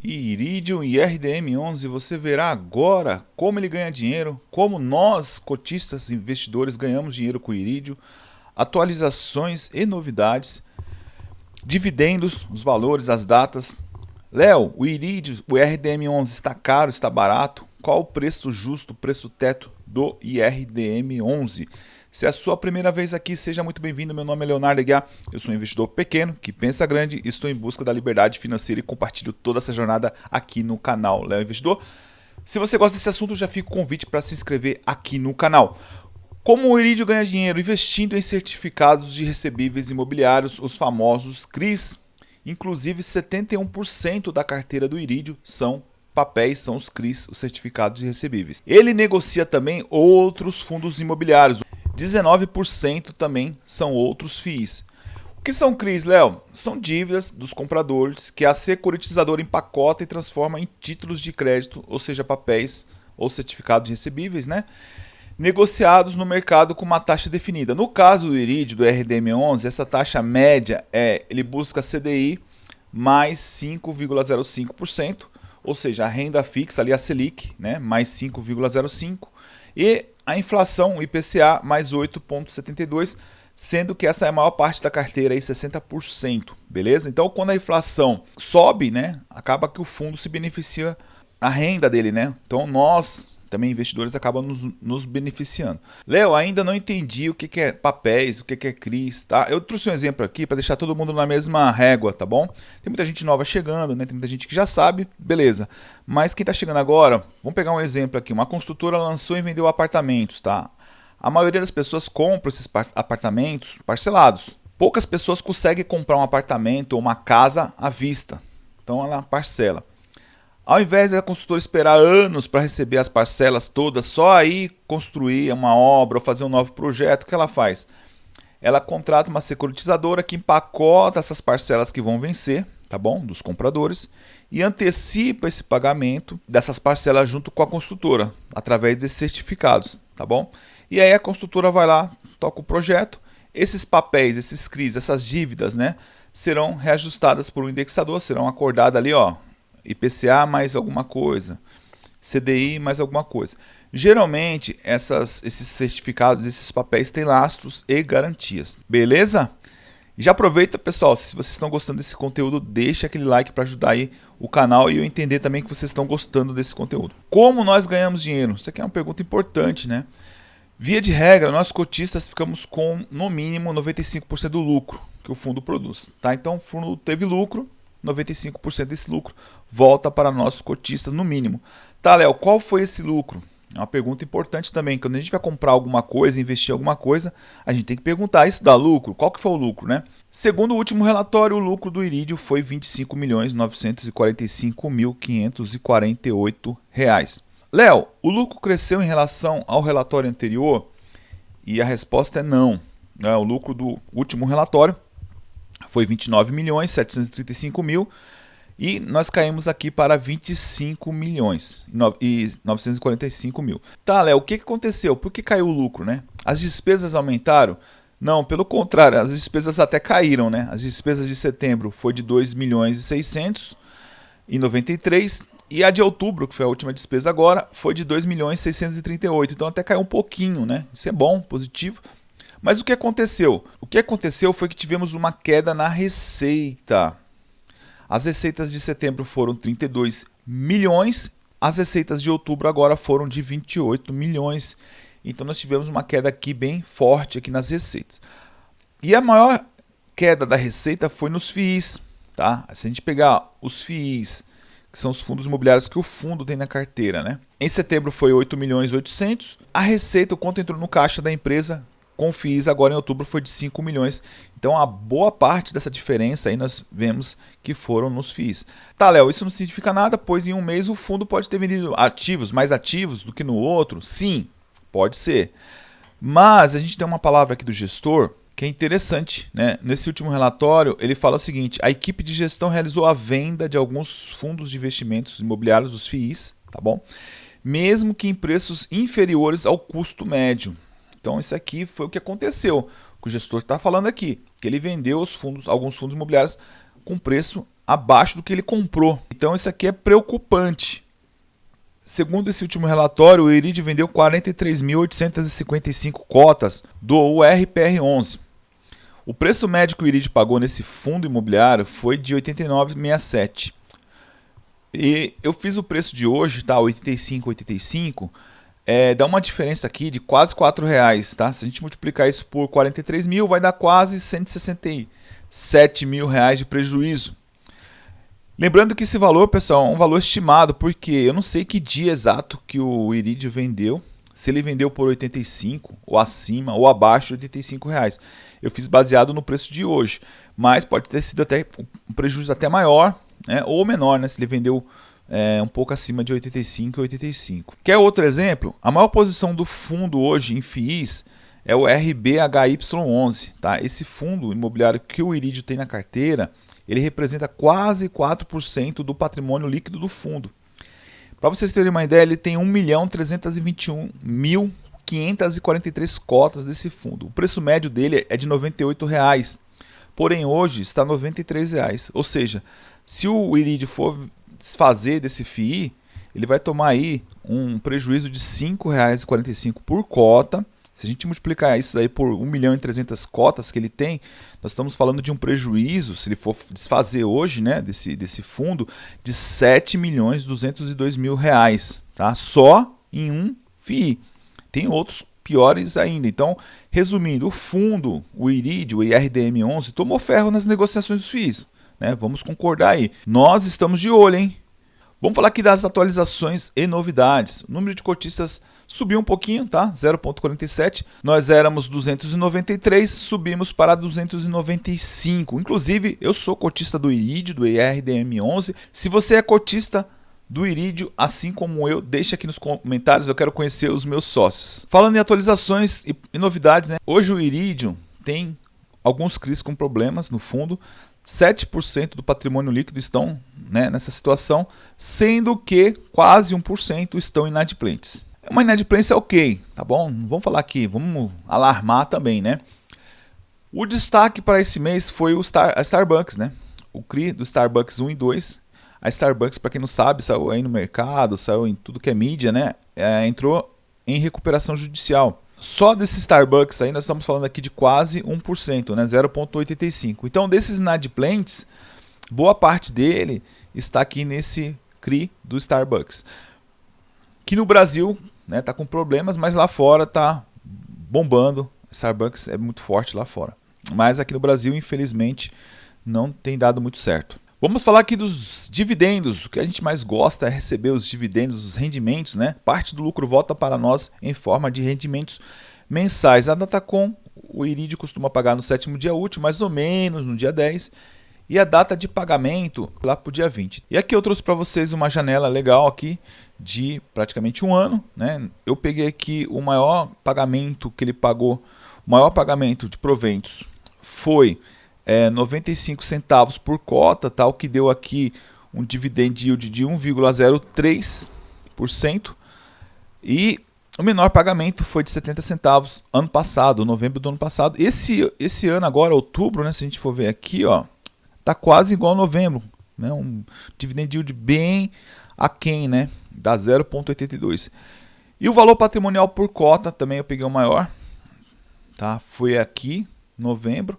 Iridium e RDM11, você verá agora como ele ganha dinheiro, como nós, cotistas e investidores, ganhamos dinheiro com o Iridium, atualizações e novidades, dividendos, os valores, as datas. Léo, o Iridium, o RDM11 está caro, está barato? Qual o preço justo, o preço teto do IRDM11? Se é a sua primeira vez aqui, seja muito bem-vindo. Meu nome é Leonardo Aguiar, eu sou um investidor pequeno que pensa grande e estou em busca da liberdade financeira e compartilho toda essa jornada aqui no canal Léo Investidor. Se você gosta desse assunto, já fica o convite para se inscrever aqui no canal. Como o Iridium ganha dinheiro? Investindo em certificados de recebíveis imobiliários, os famosos CRIs. Inclusive 71% da carteira do Iridium são papéis, são os CRIs, os certificados de recebíveis. Ele negocia também outros fundos imobiliários. 19% também são outros FIIs. O que são CRIs, Léo? São dívidas dos compradores que a securitizadora empacota e transforma em títulos de crédito, ou seja, papéis ou certificados de recebíveis, né? Negociados no mercado com uma taxa definida. No caso do Iridium, do RDM11, essa taxa média ele busca CDI mais 5,05%, ou seja, a renda fixa ali, a Selic, né, mais 5,05%, e a inflação, o IPCA, mais 8,72%, sendo que essa é a maior parte da carteira, aí, 60%, beleza? Então, quando a inflação sobe, né, acaba que o fundo se beneficia, a renda dele, né? Então, nós, também investidores, acabam nos beneficiando. Léo, ainda não entendi o que é papéis, o que é CRIs, tá? Eu trouxe um exemplo aqui para deixar todo mundo na mesma régua, tá bom? Tem muita gente nova chegando, né? Tem muita gente que já sabe, beleza. Mas quem está chegando agora, vamos pegar um exemplo aqui. Uma construtora lançou e vendeu apartamentos, tá? A maioria das pessoas compra esses apartamentos parcelados. Poucas pessoas conseguem comprar um apartamento ou uma casa à vista. Então ela parcela. Ao invés da construtora esperar anos para receber as parcelas todas, só aí construir uma obra ou fazer um novo projeto, o que ela faz? Ela contrata uma securitizadora que empacota essas parcelas que vão vencer, tá bom? Dos compradores, e antecipa esse pagamento dessas parcelas junto com a construtora, através desses certificados, tá bom? E aí a construtora vai lá, toca o projeto, esses papéis, esses CRIs, essas dívidas, né, serão reajustadas por um indexador, serão acordadas ali, ó, IPCA mais alguma coisa, CDI mais alguma coisa. Geralmente, esses certificados, esses papéis têm lastros e garantias. Beleza? Já aproveita, pessoal, se vocês estão gostando desse conteúdo, deixa aquele like para ajudar aí o canal e eu entender também que vocês estão gostando desse conteúdo. Como nós ganhamos dinheiro? Isso aqui é uma pergunta importante, né? Via de regra, nós cotistas ficamos com, no mínimo, 95% do lucro que o fundo produz. Tá? Então, o fundo teve lucro, 95% desse lucro volta para nossos cotistas, no mínimo. Tá, Léo, qual foi esse lucro? É uma pergunta importante também. Quando a gente vai comprar alguma coisa, investir em alguma coisa, a gente tem que perguntar, isso dá lucro? Qual que foi o lucro, né? Segundo o último relatório, o lucro do Iridium foi R$ 25.945.548. Léo, o lucro cresceu em relação ao relatório anterior? E a resposta é não. O lucro do último relatório foi 29.735.000 e nós caímos aqui para 25.945.000. Tá, Léo, o que aconteceu? Por que caiu o lucro, né? As despesas aumentaram? Não, pelo contrário, as despesas até caíram, né? As despesas de setembro foi de 2.600.093 e a de outubro, que foi a última despesa agora, foi de 2.638. Então até caiu um pouquinho, né? Isso é bom, positivo. Mas o que aconteceu? O que aconteceu foi que tivemos uma queda na receita. As receitas de setembro foram 32 milhões, as receitas de outubro agora foram de 28 milhões. Então nós tivemos uma queda aqui bem forte aqui nas receitas. E a maior queda da receita foi nos FIIs. Tá? Se a gente pegar os FIIs, que são os fundos imobiliários que o fundo tem na carteira, né? Em setembro foi 8.800.000. A receita, o quanto entrou no caixa da empresa, com FIIs agora em outubro foi de 5 milhões. Então a boa parte dessa diferença aí nós vemos que foram nos FIIs. Tá, Léo, isso não significa nada, pois em um mês o fundo pode ter vendido ativos mais ativos do que no outro? Sim, pode ser. Mas a gente tem uma palavra aqui do gestor que é interessante, né? Nesse último relatório ele fala o seguinte: a equipe de gestão realizou a venda de alguns fundos de investimentos imobiliários, os FIIs, tá bom? Mesmo que em preços inferiores ao custo médio. Então isso aqui foi o que aconteceu, o que o gestor está falando aqui, que ele vendeu os fundos, alguns fundos imobiliários com preço abaixo do que ele comprou. Então isso aqui é preocupante. Segundo esse último relatório, o Iridium vendeu 43.855 cotas do URPR11. O preço médio que o Iridium pagou nesse fundo imobiliário foi de R$ 89,67. E eu fiz o preço de hoje, tá? 85,85. Dá uma diferença aqui de quase R$4, tá? Se a gente multiplicar isso por 43 mil, vai dar quase R$167 mil de prejuízo. Lembrando que esse valor, pessoal, é um valor estimado, porque eu não sei que dia exato que o Iridium vendeu, se ele vendeu por 85, ou acima, ou abaixo de R$85. Eu fiz baseado no preço de hoje, mas pode ter sido até um prejuízo até maior, né, ou menor, né, se ele vendeu um pouco acima de 85 ou 85. Quer outro exemplo? A maior posição do fundo hoje em FIIs é o RBHY11. Tá? Esse fundo imobiliário que o Iridium tem na carteira, ele representa quase 4% do patrimônio líquido do fundo. Para vocês terem uma ideia, ele tem 1.321.543 cotas desse fundo. O preço médio dele é de R$ 98,00, porém hoje está R$ 93,00. Ou seja, se o Iridium for desfazer desse FII, ele vai tomar aí um prejuízo de R$ 5,45 por cota. Se a gente multiplicar isso aí por 1.300.000 cotas que ele tem, nós estamos falando de um prejuízo, se ele for desfazer hoje, né, desse fundo, de R$ 7.202.000, tá? Só em um FII. Tem outros piores ainda. Então, resumindo, o fundo, o Iridium, o IRDM11, tomou ferro nas negociações dos FIIs. Né? Vamos concordar aí. Nós estamos de olho, hein? Vamos falar aqui das atualizações e novidades. O número de cotistas subiu um pouquinho, tá? 0,47. Nós éramos 293, subimos para 295. Inclusive, eu sou cotista do Iridium, do IRDM11. Se você é cotista do Iridium, assim como eu, deixa aqui nos comentários, eu quero conhecer os meus sócios. Falando em atualizações e novidades, né? Hoje o Iridium tem alguns CRIs com problemas no fundo. 7% do patrimônio líquido estão, né, nessa situação, sendo que quase 1% estão inadimplentes. Uma inadimplência ok, tá bom? Vamos falar aqui, vamos alarmar também, né? O destaque para esse mês foi a Starbucks, né? O CRI do Starbucks 1 e 2. A Starbucks, para quem não sabe, saiu aí no mercado, saiu em tudo que é mídia, né? Entrou em recuperação judicial. Só desse Starbucks aí nós estamos falando aqui de quase 1%, né? 0,85%. Então desses inadimplentes, boa parte dele está aqui nesse CRI do Starbucks. Que no Brasil está com problemas, mas lá fora está bombando. Starbucks é muito forte lá fora. Mas aqui no Brasil, infelizmente, não tem dado muito certo. Vamos falar aqui dos dividendos. O que a gente mais gosta é receber os dividendos, os rendimentos, né? Parte do lucro volta para nós em forma de rendimentos mensais. A Datacom, o Iridium costuma pagar no 7º dia útil, mais ou menos no dia 10. E a data de pagamento lá para o dia 20. E aqui eu trouxe para vocês uma janela legal aqui de praticamente um ano, né? Eu peguei aqui o maior pagamento que ele pagou, o maior pagamento de proventos foi 95 centavos por cota, tá? O que deu aqui um dividend yield de 1,03%. E o menor pagamento foi de 70 centavos ano passado, novembro do ano passado. Esse ano agora, outubro, né? Se a gente for ver aqui, ó, tá quase igual a novembro, né? Um dividend yield bem aquém, né? Dá 0,82. E o valor patrimonial por cota também eu peguei o maior, tá? Foi aqui, novembro.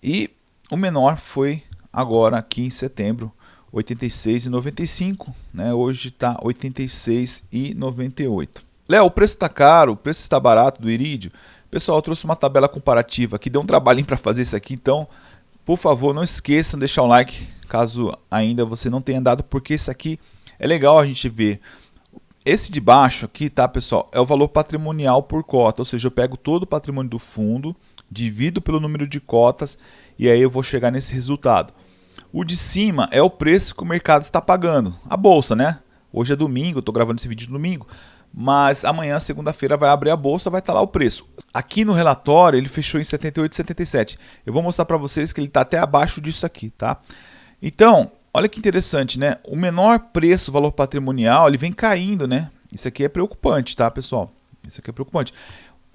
E o menor foi agora aqui em setembro, 86,95, né? Hoje está 86,98. Léo, o preço está caro, o preço está barato do Iridium. Pessoal, eu trouxe uma tabela comparativa que deu um trabalhinho para fazer isso aqui, então, por favor, não esqueçam de deixar o like, caso ainda você não tenha dado, porque isso aqui é legal a gente ver. Esse de baixo aqui, tá, pessoal, é o valor patrimonial por cota, ou seja, eu pego todo o patrimônio do fundo, divido pelo número de cotas e aí eu vou chegar nesse resultado. O de cima é o preço que o mercado está pagando, a bolsa, né? Hoje é domingo, eu estou gravando esse vídeo no domingo, mas amanhã, segunda-feira, vai abrir a bolsa, vai estar lá o preço. Aqui no relatório ele fechou em 78,77. Eu vou mostrar para vocês que ele está até abaixo disso aqui, tá? Então, olha que interessante, né? O menor preço, valor patrimonial, ele vem caindo, né? Isso aqui é preocupante, tá, pessoal? Isso aqui é preocupante.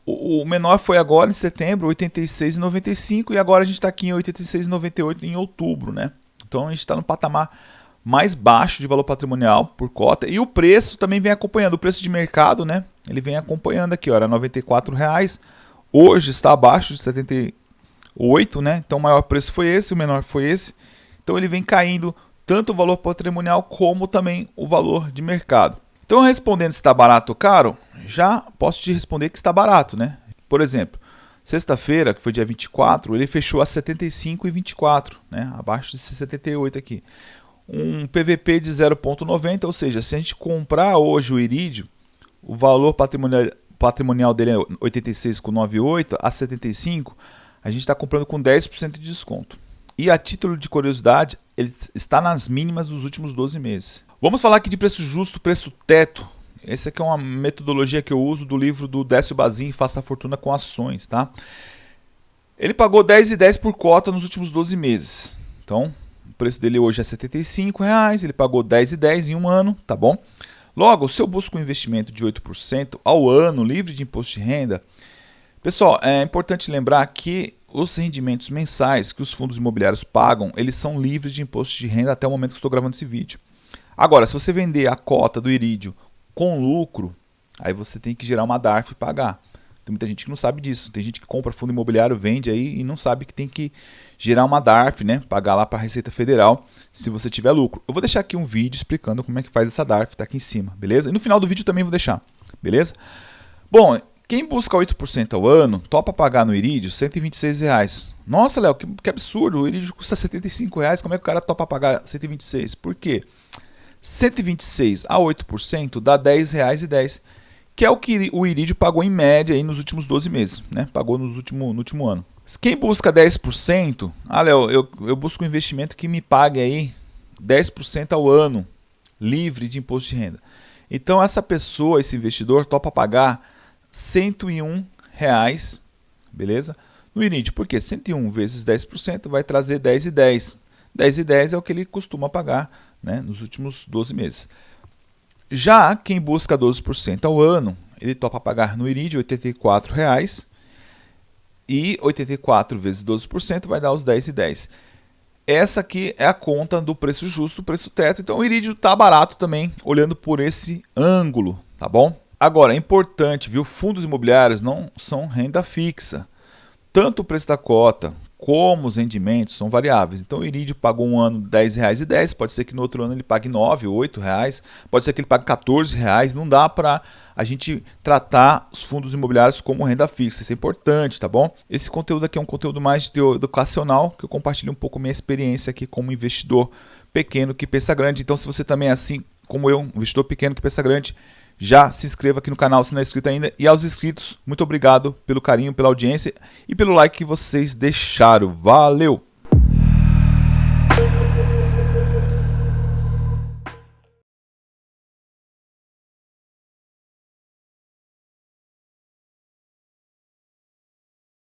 O menor foi agora em setembro, 86,95, e agora a gente está aqui em 86,98 em outubro, né? Então a gente está no patamar mais baixo de valor patrimonial por cota. E o preço também vem acompanhando. O preço de mercado, né? Ele vem acompanhando aqui, ó, era R$ 94,00. Hoje está abaixo de 78, né? Então o maior preço foi esse, o menor foi esse. Então ele vem caindo tanto o valor patrimonial como também o valor de mercado. Então, respondendo se está barato ou caro, já posso te responder que está barato, né? Por exemplo, sexta-feira, que foi dia 24, ele fechou a 75,24, né? Abaixo de 78 aqui. Um PVP de 0,90, ou seja, se a gente comprar hoje o irídio, o valor patrimonial dele é 86,98 a 75, a gente está comprando com 10% de desconto. E a título de curiosidade, ele está nas mínimas dos últimos 12 meses. Vamos falar aqui de preço justo, preço teto. Essa aqui é uma metodologia que eu uso do livro do Décio Bazin, Faça a Fortuna com Ações, tá? Ele pagou 10,10 por cota nos últimos 12 meses. Então, o preço dele hoje é R$ 75,00, ele pagou 10,10 em um ano, tá bom? Logo, se eu busco um investimento de 8% ao ano, livre de imposto de renda, pessoal, é importante lembrar que os rendimentos mensais que os fundos imobiliários pagam, eles são livres de imposto de renda até o momento que estou gravando esse vídeo. Agora, se você vender a cota do irídio com lucro, aí você tem que gerar uma DARF e pagar. Tem muita gente que não sabe disso. Tem gente que compra fundo imobiliário, vende aí e não sabe que tem que gerar uma DARF, né? Pagar lá para a Receita Federal se você tiver lucro. Eu vou deixar aqui um vídeo explicando como é que faz essa DARF, tá aqui em cima, beleza? E no final do vídeo também vou deixar, beleza? Bom, quem busca 8% ao ano, topa pagar no irídio R$ 126,00. Nossa, Léo, que absurdo, o irídio custa R$ 75,00, como é que o cara topa pagar 126? Por quê? 126 a 8% dá R$ 10,10, que é o que o irídio pagou em média aí nos últimos 12 meses, né? Pagou no último ano. Quem busca 10%, Léo, eu busco um investimento que me pague aí 10% ao ano, livre de imposto de renda. Então essa pessoa, esse investidor, topa pagar R$ 101,00, beleza? No irídio, porque 101 vezes 10% vai trazer 10,10. 10,10 é o que ele costuma pagar, né, nos últimos 12 meses. Já quem busca 12% ao ano, ele topa pagar no irídio R$ 84,00 e 84 vezes 12% vai dar os 10,10. Essa aqui é a conta do preço justo, preço teto. Então o irídio está barato também, olhando por esse ângulo, tá bom? Agora, é importante, viu? Fundos imobiliários não são renda fixa. Tanto o preço da cota como os rendimentos são variáveis. Então o irídio pagou um ano R$ 10,10, pode ser que no outro ano ele pague R$ 9 ou R$ 8,00, pode ser que ele pague R$ 14,00. Não dá para a gente tratar os fundos imobiliários como renda fixa. Isso é importante, tá bom? Esse conteúdo aqui é um conteúdo mais educacional, que eu compartilho um pouco minha experiência aqui como investidor pequeno que pensa grande. Então se você também é assim como eu, um investidor pequeno que pensa grande, já se inscreva aqui no canal se não é inscrito ainda. E aos inscritos, muito obrigado pelo carinho, pela audiência e pelo like que vocês deixaram. Valeu!